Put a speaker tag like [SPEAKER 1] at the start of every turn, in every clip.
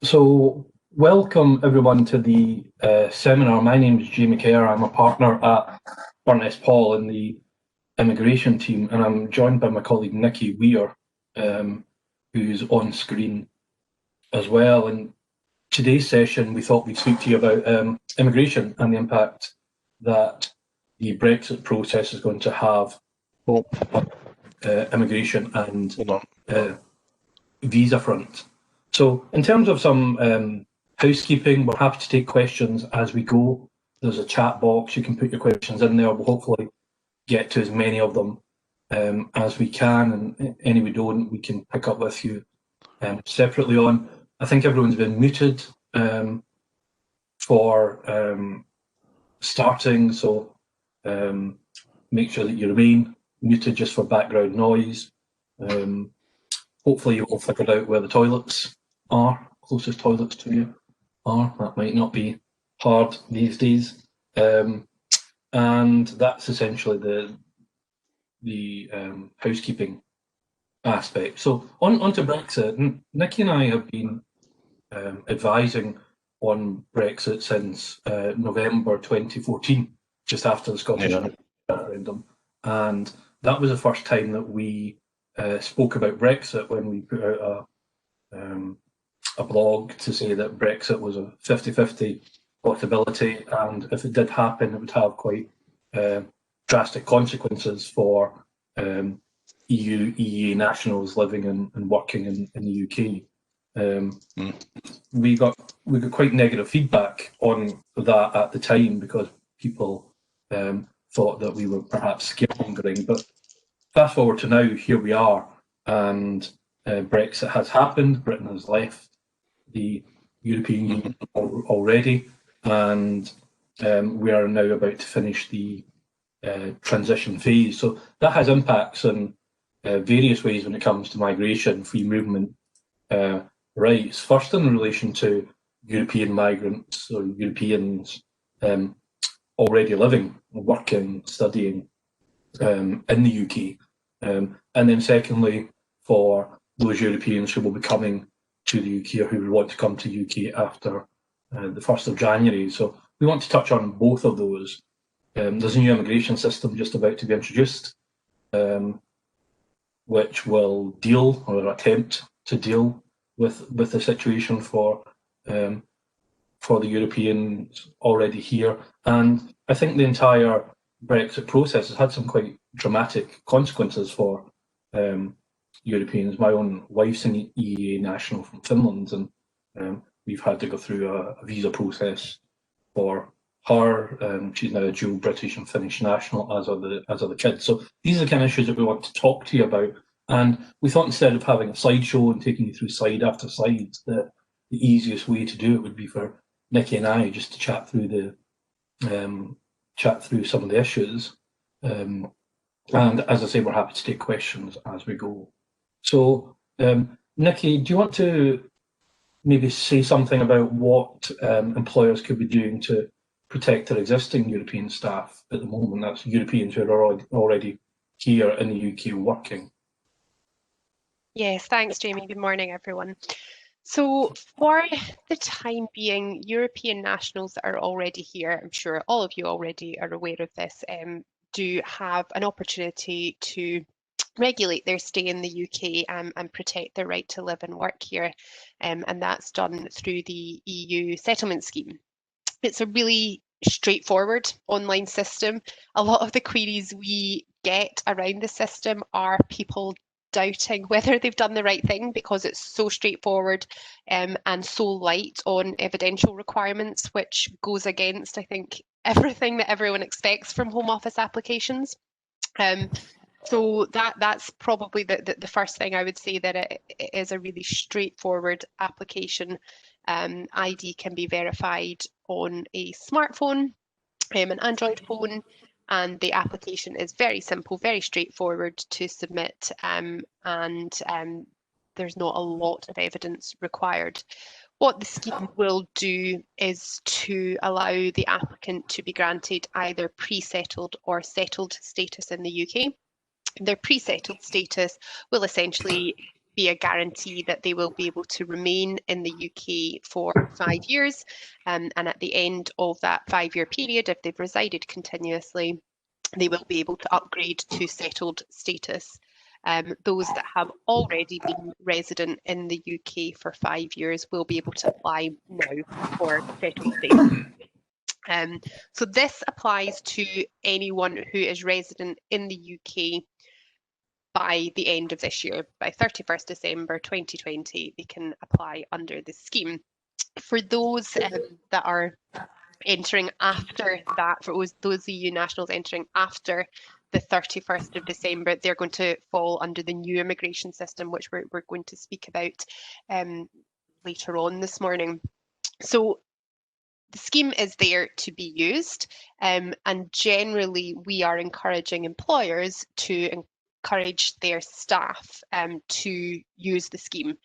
[SPEAKER 1] So, welcome everyone to the seminar. My name is Jamie Kerr. I'm a partner at Burness Paull in the immigration team, and I'm joined by my colleague Nikki Weir, who's on screen as well. In today's session, we thought we'd speak to you about immigration and the impact that the Brexit process is going to have on immigration and visa front. So in terms of some housekeeping, we're happy to take questions as we go. There's a chat box, you can put your questions in there. We'll hopefully get to as many of them as we can, and any we don't, we can pick up with you separately on. I think everyone's been muted for starting, so make sure that you remain muted just for background noise. Hopefully you all figured out where the toilets are, closest toilets to you are. That might not be hard these days. And that's essentially the housekeeping aspect. So on to Brexit. Nikki and I have been advising on Brexit since November 2014, just after the Scottish referendum. And that was the first time that we spoke about Brexit when we put out a blog to say that Brexit was a 50-50 possibility, and if it did happen, it would have quite drastic consequences for EU, EEA nationals living and working in the UK. We got quite negative feedback on that at the time because people thought that we were perhaps scaremongering, but fast forward to now, here we are, and Brexit has happened. Britain has left the European Union already, and we are now about to finish the transition phase. So that has impacts in various ways when it comes to migration, free movement rights. First, in relation to European migrants or Europeans already living, working, studying in the UK. And then secondly, for those Europeans who will be coming to the UK or who will want to come to the UK after the 1st of January. So we want to touch on both of those. There's a new immigration system just about to be introduced, which will deal or attempt to deal with the situation for the Europeans already here. And I think the entire Brexit process has had some quite dramatic consequences for Europeans. My own wife's an EEA national from Finland, and we've had to go through a visa process for her. She's now a dual British and Finnish national, as are the kids. So these are the kind of issues that we want to talk to you about. And we thought instead of having a slideshow and taking you through slide after slide, that the easiest way to do it would be for Nikki and I just to chat through some of the issues. And as I say, we're happy to take questions as we go. So, Nikki, do you want to maybe say something about what employers could be doing to protect their existing European staff at the moment? That's Europeans who are already here in the UK working.
[SPEAKER 2] Yes, thanks, Jamie. Good morning, everyone. So for the time being, European nationals that are already here, I'm sure all of you already are aware of this, do have an opportunity to regulate their stay in the UK and protect their right to live and work here. And that's done through the EU settlement scheme. It's a really straightforward online system. A lot of the queries we get around the system are people doubting whether they've done the right thing because it's so straightforward and so light on evidential requirements, which goes against, I think, everything that everyone expects from Home Office applications. So that's probably the first thing I would say, that it is a really straightforward application. ID can be verified on a smartphone, an Android phone, and the application is very simple, very straightforward to submit, and there's not a lot of evidence required. What the scheme will do is to allow the applicant to be granted either pre-settled or settled status in the UK. Their pre-settled status will essentially be a guarantee that they will be able to remain in the UK for 5 years, and at the end of that 5-year period, if they've resided continuously, they will be able to upgrade to settled status. Those that have already been resident in the UK for 5 years will be able to apply now for settled status. So this applies to anyone who is resident in the UK by the end of this year. By 31st December 2020, they can apply under the scheme. For those that are entering after that, for those EU nationals entering after the 31st of December, they're going to fall under the new immigration system, which we're going to speak about later on this morning. So the scheme is there to be used, and generally we are encouraging employers to encourage their staff to use the scheme.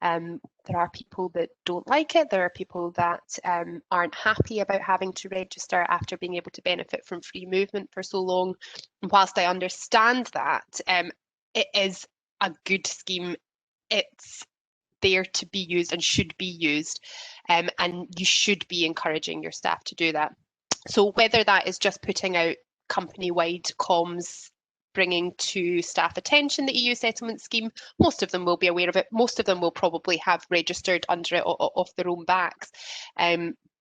[SPEAKER 2] There are people that don't like it. There are people that aren't happy about having to register after being able to benefit from free movement for so long. And whilst I understand that, it is a good scheme. It's there to be used and should be used, and you should be encouraging your staff to do that. So whether that is just putting out company-wide comms, bringing to staff attention the EU settlement scheme, most of them will be aware of it. Most of them will probably have registered under it off their own backs.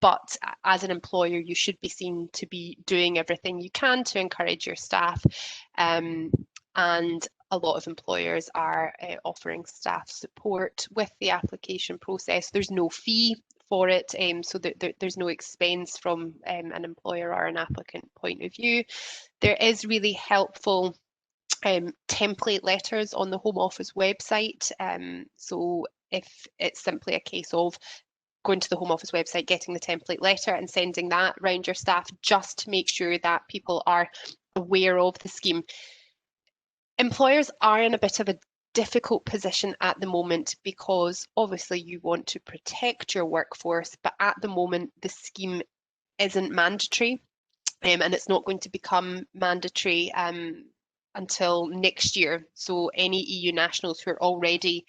[SPEAKER 2] But as an employer, you should be seen to be doing everything you can to encourage your staff. And a lot of employers are offering staff support with the application process. There's no fee for it, so there's no expense from an employer or an applicant point of view. There is really helpful template letters on the Home Office website. So if it's simply a case of going to the Home Office website, getting the template letter and sending that round your staff, just to make sure that people are aware of the scheme. Employers are in a bit of a difficult position at the moment because obviously you want to protect your workforce, but at the moment the scheme isn't mandatory, and it's not going to become mandatory until next year. So any EU nationals who are already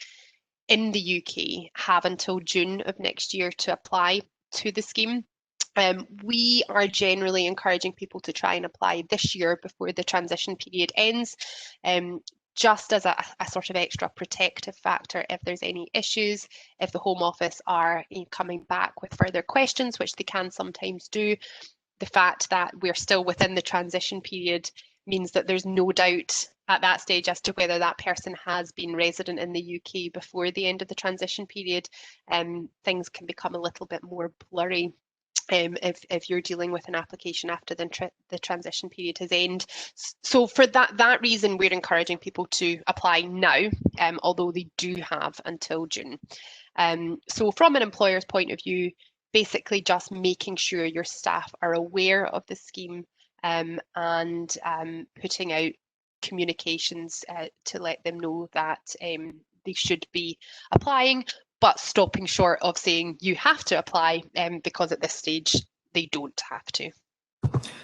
[SPEAKER 2] in the UK have until June of next year to apply to the scheme. We are generally encouraging people to try and apply this year before the transition period ends, just as a sort of extra protective factor if there's any issues, if the Home Office are coming back with further questions, which they can sometimes do. The fact that we're still within the transition period means that there's no doubt at that stage as to whether that person has been resident in the UK before the end of the transition period. Things can become a little bit more blurry if you're dealing with an application after the transition period has ended. So for that reason, we're encouraging people to apply now, although they do have until June. So from an employer's point of view, basically just making sure your staff are aware of the scheme, and putting out communications to let them know that they should be applying, but stopping short of saying you have to apply, because at this stage they don't have to.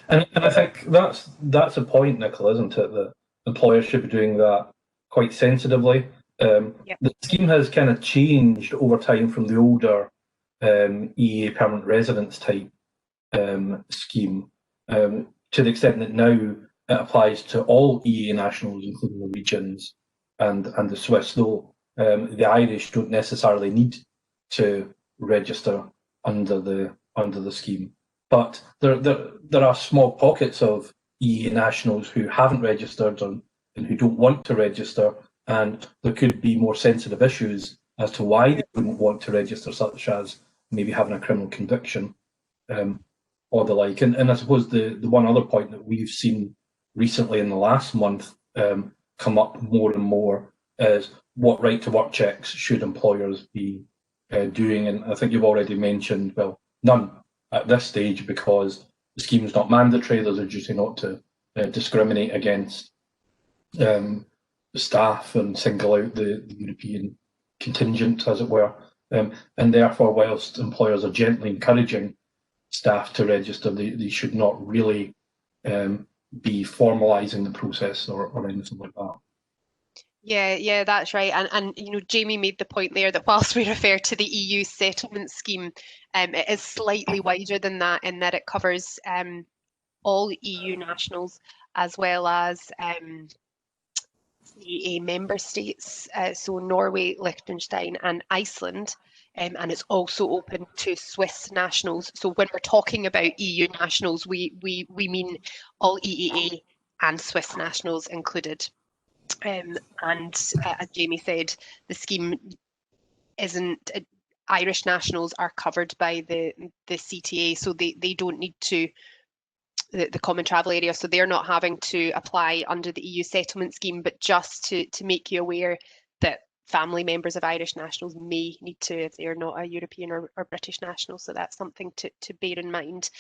[SPEAKER 1] And I think that's a point, Nicola, isn't it? That employers should be doing that quite sensitively. Yep. The scheme has kind of changed over time from the older EEA permanent residence type scheme, to the extent that now it applies to all EEA nationals, including the regions and the Swiss, though the Irish don't necessarily need to register under the scheme. But there are small pockets of EEA nationals who haven't registered and who don't want to register, and there could be more sensitive issues as to why they wouldn't want to register, such as maybe having a criminal conviction or the like. And I suppose the one other point that we've seen recently in the last month come up more and more is what right to work checks should employers be doing. And I think you've already mentioned, well, none at this stage, because the scheme is not mandatory. There's a duty not to discriminate against staff and single out the European contingent, as it were. And therefore, whilst employers are gently encouraging staff to register, they should not really be formalising the process or anything like that.
[SPEAKER 2] Yeah, that's right. And you know, Jamie made the point there that whilst we refer to the EU settlement scheme, it is slightly wider than that in that it covers all EU nationals as well as EEA member states, so Norway, Liechtenstein, and Iceland. And it's also open to Swiss nationals. So when we're talking about EU nationals, we mean all EEA and Swiss nationals included. And as Jamie said, the scheme isn't. Irish nationals are covered by the CTA, so they don't need to the common travel area, so they're not having to apply under the EU settlement scheme. But just to make you aware that family members of Irish nationals may need to if they're not a European or British national. So that's something to bear in mind.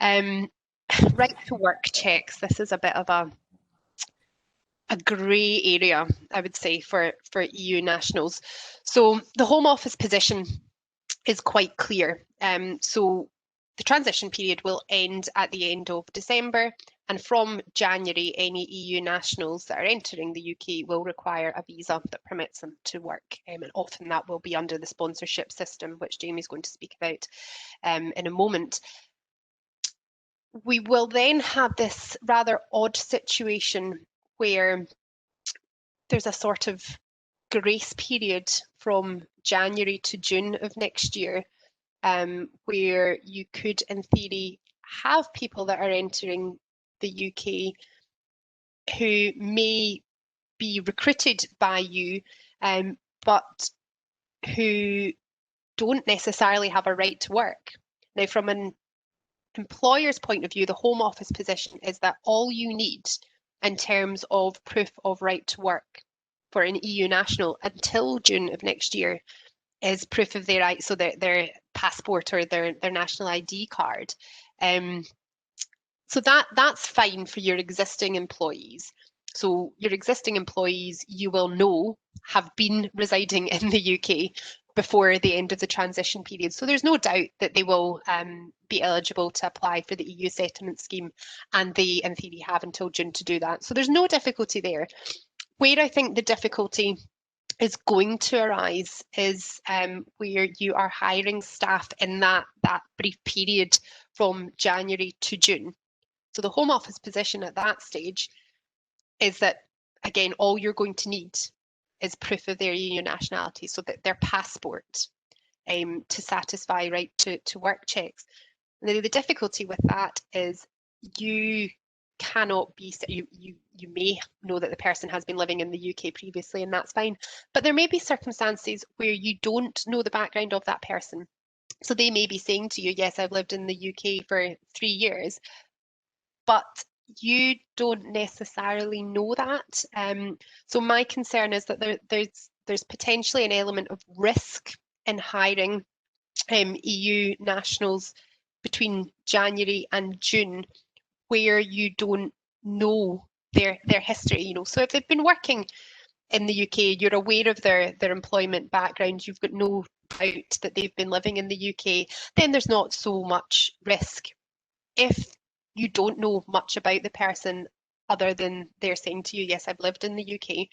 [SPEAKER 2] Right to work checks. This is a bit of a grey area, I would say, for EU nationals. So the Home Office position is quite clear. So the transition period will end at the end of December, and from January, any EU nationals that are entering the UK will require a visa that permits them to work. And often that will be under the sponsorship system, which Jamie's going to speak about in a moment. We will then have this rather odd situation where there's a sort of grace period from January to June of next year, where you could, in theory, have people that are entering the UK who may be recruited by you, but who don't necessarily have a right to work. Now, from an employer's point of view, the Home Office position is that all you need in terms of proof of right to work for an EU national until June of next year is proof of their right, so their passport or their national ID card. So that's fine for your existing employees. So your existing employees, you will know, have been residing in the UK before the end of the transition period. So there's no doubt that they will be eligible to apply for the EU settlement scheme, and they, in theory, have until June to do that. So there's no difficulty there. Where I think the difficulty is going to arise is where you are hiring staff in that brief period from January to June. So the Home Office position at that stage is that, again, all you're going to need is proof of their EU nationality, so that their passport, to satisfy right to work checks. Now, the difficulty with that is you cannot be, you may know that the person has been living in the UK previously, and that's fine, but there may be circumstances where you don't know the background of that person. So they may be saying to you, yes, I've lived in the UK for 3 years, but you don't necessarily know that. So my concern is that there's potentially an element of risk in hiring EU nationals between January and June, where you don't know their history. You know, so if they've been working in the UK, you're aware of their employment background, you've got no doubt that they've been living in the UK, then there's not so much risk. If you don't know much about the person other than they're saying to you, yes, I've lived in the UK,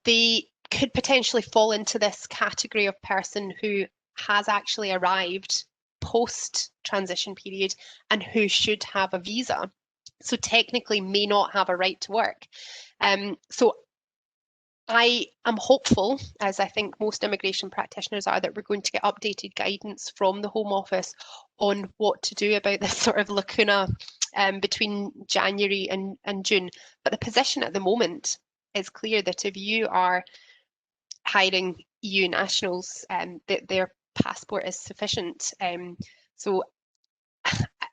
[SPEAKER 2] they could potentially fall into this category of person who has actually arrived post transition period and who should have a visa, so technically may not have a right to work. So I am hopeful, as I think most immigration practitioners are, that we're going to get updated guidance from the Home Office on what to do about this sort of lacuna between January and June. But the position at the moment is clear that if you are hiring EU nationals, that their passport is sufficient. So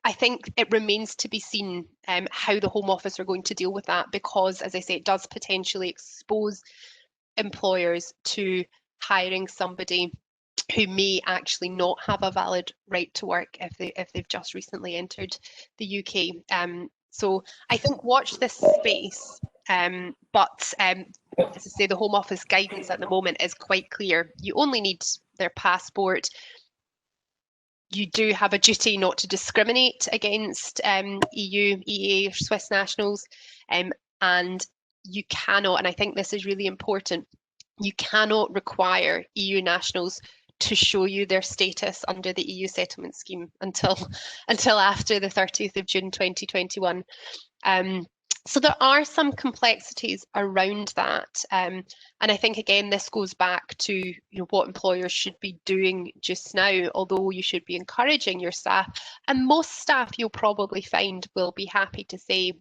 [SPEAKER 2] I think it remains to be seen how the Home Office are going to deal with that, because, as I say, it does potentially expose employers to hiring somebody who may actually not have a valid right to work if they've just recently entered the UK. So I think watch this space, but as I say, the Home Office guidance at the moment is quite clear. You only need their passport. You do have a duty not to discriminate against EU, EEA, or Swiss nationals, and you cannot, and I think this is really important, you cannot require EU nationals to show you their status under the EU settlement scheme until after the 30th of June 2021. So there are some complexities around that, and I think again this goes back to what employers should be doing just now. Although you should be encouraging your staff, and most staff you'll probably find will be happy to say,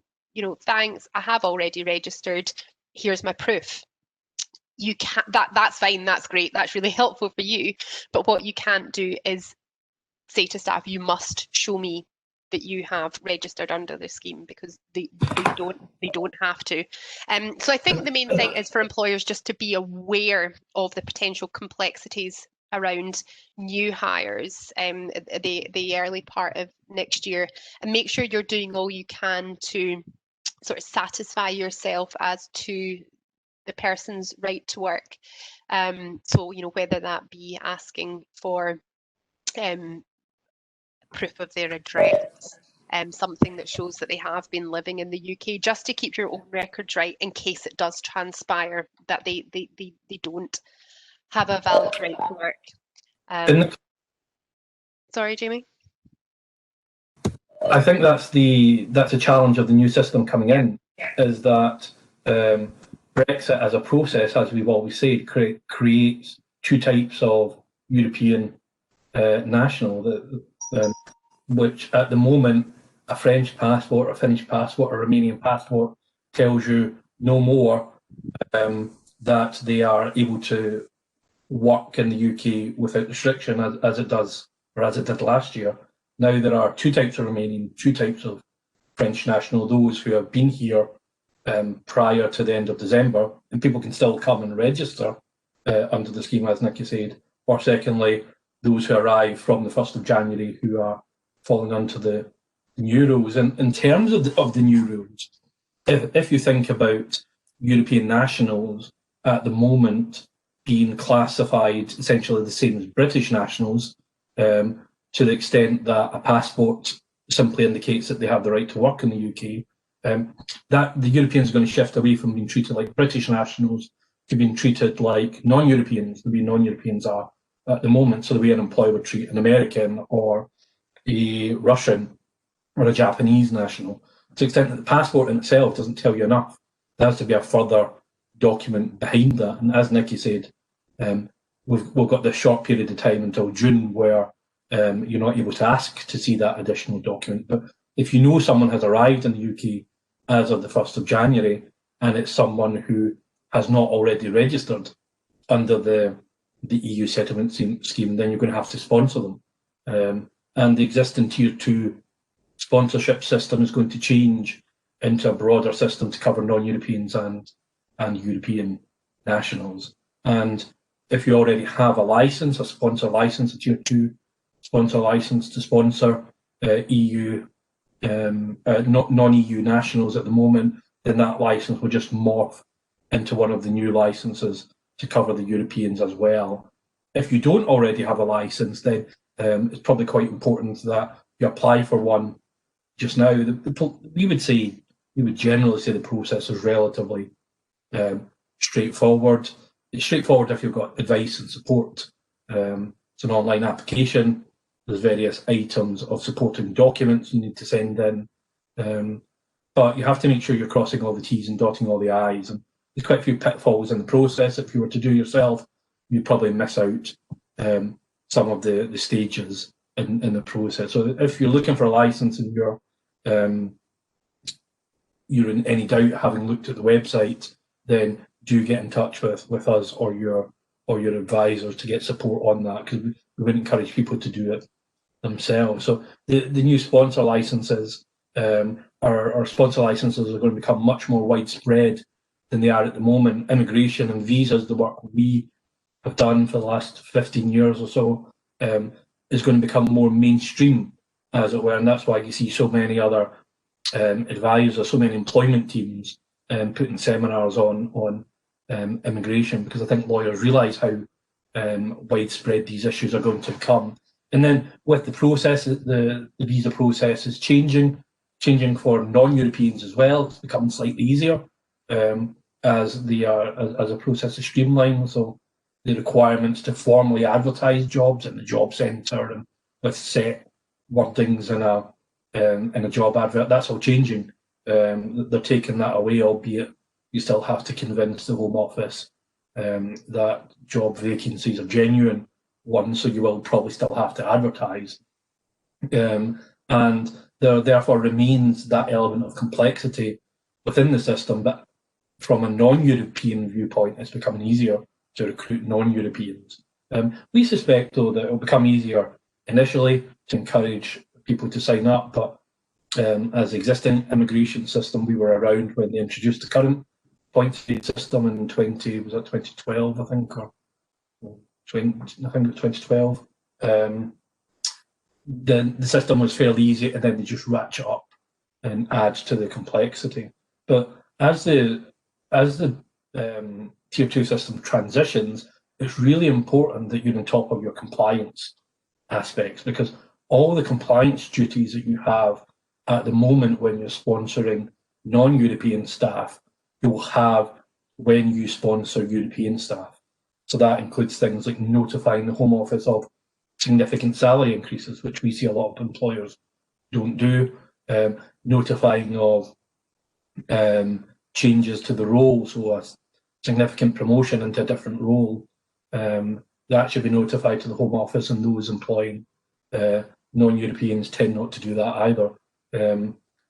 [SPEAKER 2] thanks, I have already registered. Here's my proof. You can't. That's fine. That's great. That's really helpful for you. But what you can't do is say to staff, you must show me that you have registered under the scheme, because they don't have to. So I think the main thing is for employers just to be aware of the potential complexities around new hires the early part of next year, and make sure you're doing all you can to sort of satisfy yourself as to the person's right to work. So whether that be asking for proof of their address, something that shows that they have been living in the UK, just to keep your own records right in case it does transpire that they don't have a valid right to work. Sorry, Jamie?
[SPEAKER 1] I think that's a challenge of the new system coming in, is that Brexit as a process, as we've always said, creates two types of European national, which at the moment a French passport, a Finnish passport, a Romanian passport tells you no more that they are able to work in the UK without restriction as it does, or as it did last year. Now there are two types of Romanian, two types of French national, those who have been here prior to the end of December, and people can still come and register under the scheme, as Nicky said, or secondly, those who arrive from the 1st of January who are falling under the new rules. And in terms of the new rules, if you think about European nationals at the moment being classified essentially the same as British nationals, to the extent that a passport simply indicates that they have the right to work in the UK, that the Europeans are going to shift away from being treated like British nationals to being treated like non-Europeans, the way non-Europeans are at the moment. So the way an employer would treat an American or a Russian or a Japanese national, to the extent that the passport in itself doesn't tell you enough. There has to be a further document behind that. And as Nicky said, we've got this short period of time until June where you're not able to ask to see that additional document. But if you know someone has arrived in the UK as of the 1st of January, and it's someone who has not already registered under the EU settlement scheme, then you're going to have to sponsor them. And the existing Tier 2 sponsorship system is going to change into a broader system to cover non-Europeans and European nationals. And if you already have a license, a sponsor license, a Tier 2 sponsor license to sponsor EU, non-EU nationals at the moment, then that license will just morph into one of the new licenses to cover the Europeans as well. If you don't already have a license, then it's probably quite important that you apply for one just now. We would generally say the process is relatively straightforward. It's straightforward if you've got advice and support. It's an online application. There's various items of supporting documents you need to send in. But you have to make sure you're crossing all the T's and dotting all the I's. And there's quite a few pitfalls in the process. If you were to do yourself, you'd probably miss out some of the stages in the process. So if you're looking for a license and you're in any doubt, having looked at the website, then do get in touch with us or your advisors to get support on that, because we would encourage people to do it themselves. So the new sponsor licenses, our sponsor licenses are going to become much more widespread than they are at the moment. Immigration and visas, the work we have done for the last 15 years or so, is going to become more mainstream, as it were, and that's why you see so many other advisors, so many employment teams putting seminars on immigration, because I think lawyers realise how widespread these issues are going to become. And then with the process, the visa process is changing for non-Europeans as well. It's becoming slightly easier as they are as a process of streamlining. So the requirements to formally advertise jobs in the job centre and with set wordings in a job advert, that's all changing. They're taking that away, albeit you still have to convince the Home Office that job vacancies are genuine ones, so you will probably still have to advertise. And there therefore remains that element of complexity within the system, but from a non-European viewpoint, it's becoming easier to recruit non-Europeans. We suspect, though, that it will become easier initially to encourage people to sign up, but as the existing immigration system, we were around when they introduced the current points-paid system in 2012, I think, or 20, I think it was 2012. The system was fairly easy, and then they just ratchet up and add to the complexity. But as the Tier 2 system transitions, it's really important that you're on top of your compliance aspects, because all the compliance duties that you have at the moment when you're sponsoring non-European staff, you'll have when you sponsor European staff. So that includes things like notifying the Home Office of significant salary increases, which we see a lot of employers don't do, notifying of changes to the role, so a significant promotion into a different role, that should be notified to the Home Office, and those employing non-Europeans tend not to do that either.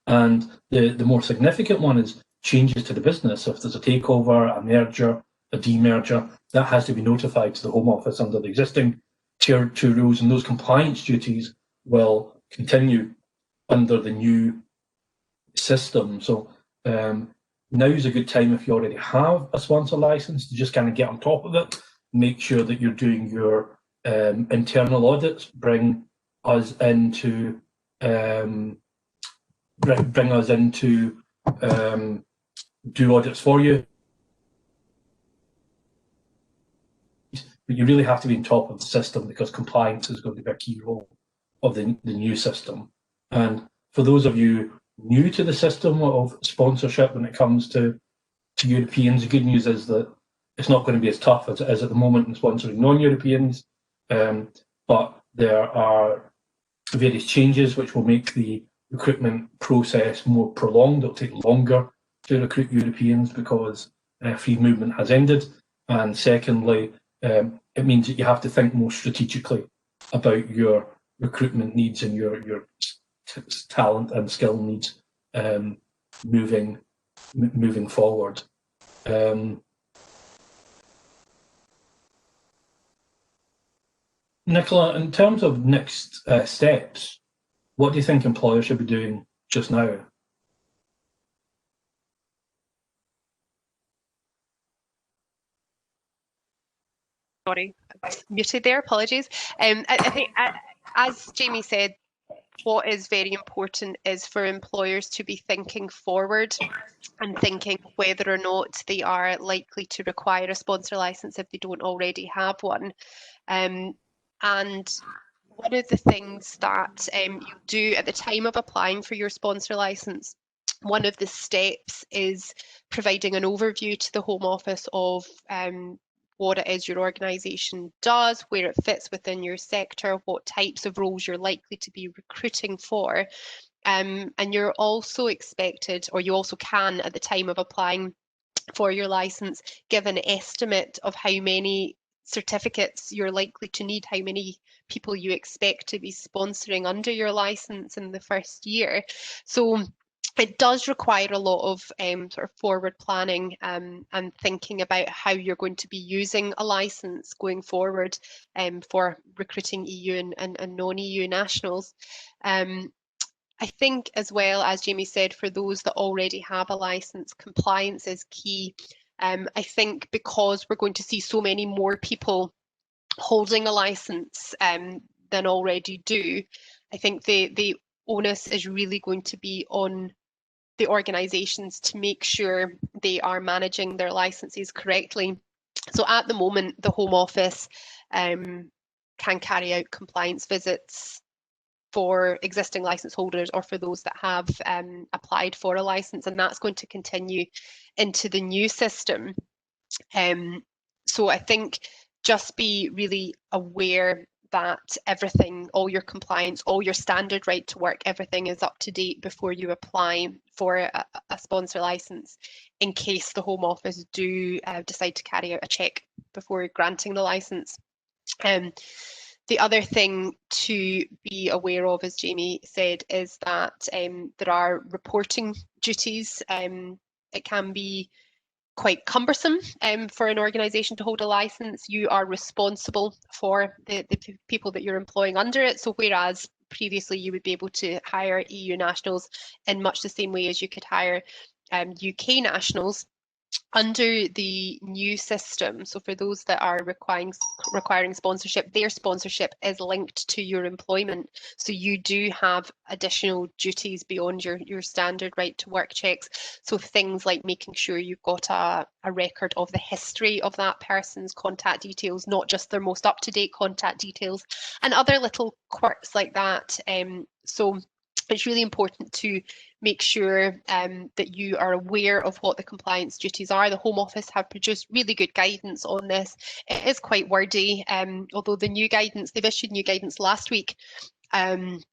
[SPEAKER 1] And the more significant one is changes to the business. So if there's a takeover, a merger, a demerger, that has to be notified to the Home Office under the existing Tier 2 rules, and those compliance duties will continue under the new system. So now's a good time, if you already have a sponsor license, to just kind of get on top of it, make sure that you're doing your internal audits, bring us into do audits for you. But you really have to be on top of the system, because compliance is going to be a key role of the new system. And for those of you new to the system of sponsorship when it comes to Europeans, the good news is that it's not going to be as tough as it is at the moment in sponsoring non-Europeans, but there are various changes which will make the recruitment process more prolonged. It'll take longer to recruit Europeans because free movement has ended. And secondly, it means that you have to think more strategically about your recruitment needs and your talent and skill needs moving forward. Nicola, in terms of next steps, what do you think employers should be doing just now?
[SPEAKER 2] Sorry, I was muted there, apologies. I think, as Jamie said, what is very important is for employers to be thinking forward and thinking whether or not they are likely to require a sponsor license if they don't already have one. And one of the things that you do at the time of applying for your sponsor license, one of the steps is providing an overview to the Home Office of what it is your organisation does, where it fits within your sector, what types of roles you're likely to be recruiting for. And you're also expected, or you also can at the time of applying for your licence, give an estimate of how many certificates you're likely to need, how many people you expect to be sponsoring under your licence in the first year. So it does require a lot of sort of forward planning and thinking about how you're going to be using a licence going forward for recruiting EU and non-EU nationals. I think, as well, as Jamie said, for those that already have a licence, compliance is key. I think because we're going to see so many more people holding a licence than already do, I think the onus is really going to be on the organisations to make sure they are managing their licences correctly. So at the moment, the Home Office can carry out compliance visits for existing licence holders or for those that have applied for a licence, and that's going to continue into the new system. So I think just be really aware that everything, all your compliance, all your standard right to work, everything is up to date before you apply for a sponsor licence, in case the Home Office do decide to carry out a check before granting the licence. The other thing to be aware of, as Jamie said, is that there are reporting duties. It can be quite cumbersome for an organisation to hold a licence. You are responsible for the people that you're employing under it. So whereas previously you would be able to hire EU nationals in much the same way as you could hire UK nationals, under the new system, so for those that are requiring sponsorship, their sponsorship is linked to your employment. So you do have additional duties beyond your standard right to work checks. So things like making sure you've got a record of the history of that person's contact details, not just their most up-to-date contact details, and other little quirks like that. So it's really important to make sure that you are aware of what the compliance duties are. The Home Office have produced really good guidance on this. It is quite wordy, although the new guidance, they've issued new guidance last week, and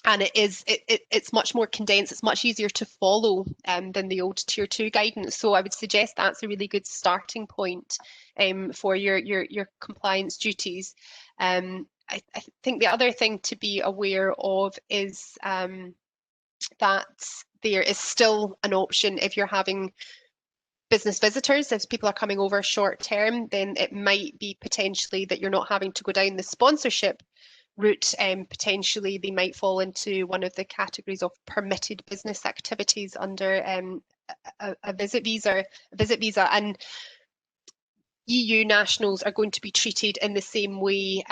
[SPEAKER 2] it's much more condensed. It's much easier to follow than the old Tier 2 guidance. So I would suggest that's a really good starting point for your compliance duties. I think the other thing to be aware of is that there is still an option if you're having business visitors. If people are coming over short term, then it might be potentially that you're not having to go down the sponsorship route. Potentially they might fall into one of the categories of permitted business activities under a visit visa. And EU nationals are going to be treated in the same way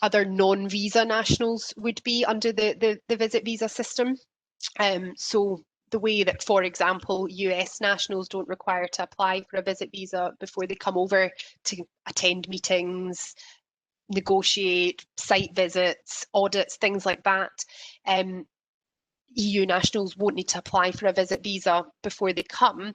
[SPEAKER 2] other non-visa nationals would be under the visit visa system. So the way that, for example, US nationals don't require to apply for a visit visa before they come over to attend meetings, negotiate site visits, audits, things like that. EU nationals won't need to apply for a visit visa before they come,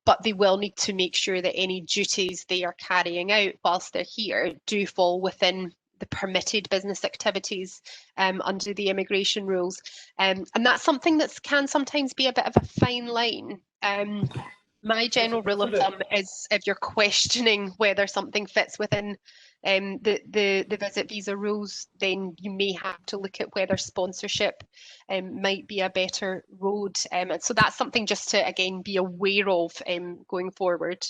[SPEAKER 2] but they will need to make sure that any duties they are carrying out whilst they're here do fall within the permitted business activities under the immigration rules. And that's something that can sometimes be a bit of a fine line. My general rule of thumb is if you're questioning whether something fits within the visit visa rules, then you may have to look at whether sponsorship might be a better road. And so that's something just to, again, be aware of going forward.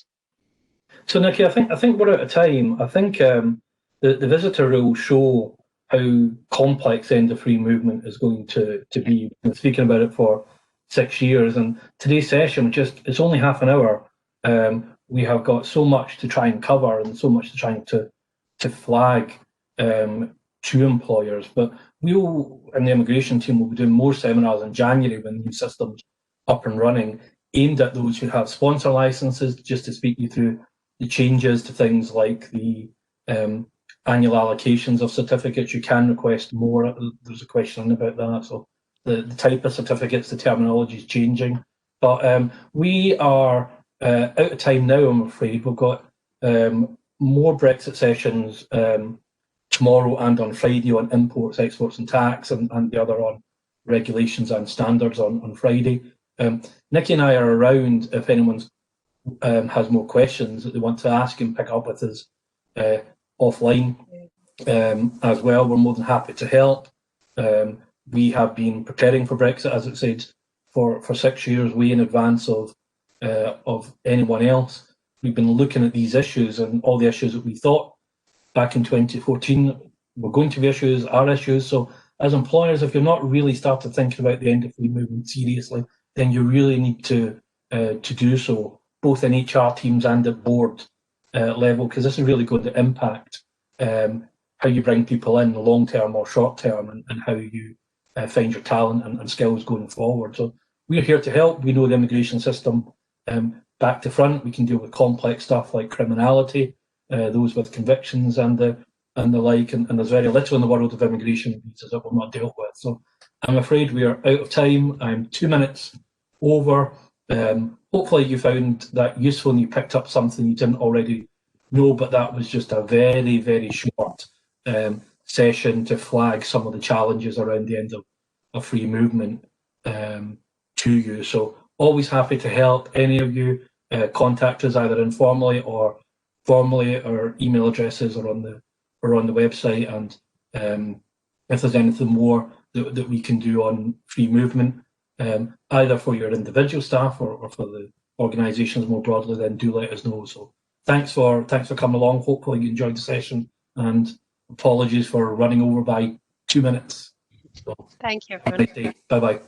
[SPEAKER 1] So Nikki, I think we're out of time. I think the visitor rules show how complex end of free movement is going to be. We've been speaking about it for 6 years, and today's session, it's only half an hour. We have got so much to try and cover and so much to try to flag to employers, but we'll, and the immigration team, will be doing more seminars in January when the new system's up and running, aimed at those who have sponsor licenses, just to speak you through the changes to things like the annual allocations of certificates. You can request more. There's a question about that. So the type of certificates, the terminology is changing. But we are out of time now, I'm afraid. We've got more Brexit sessions tomorrow and on Friday on imports, exports and tax, and the other on regulations and standards on Friday. Nikki and I are around if anyone has more questions that they want to ask and pick up with us offline as well. We're more than happy to help. We have been preparing for Brexit, as it said, for 6 years, way in advance of anyone else. We've been looking at these issues, and all the issues that we thought back in 2014 were going to be issues, are issues. So as employers, if you've not really started thinking about the end of free movement seriously, then you really need to do so, both in HR teams and at board level, because this is really going to impact how you bring people in, long term or short term, and how you find your talent and skills going forward. So we're here to help. We know the immigration system back to front. We can deal with complex stuff like criminality, those with convictions and the like, and there's very little in the world of immigration visas that we're not dealt with. So I'm afraid we are out of time. I'm 2 minutes over. Hopefully you found that useful and you picked up something you didn't already know, but that was just a very, very short session to flag some of the challenges around the end of free movement to you. So always happy to help any of you. Contact us either informally or formally. Our email addresses are on the website, and if there's anything more that we can do on free movement, either for your individual staff or for the organisations more broadly, then do let us know. So thanks for coming along. Hopefully you enjoyed the session, and apologies for running over by 2 minutes. So,
[SPEAKER 2] thank you,
[SPEAKER 1] have a nice day. Bye bye.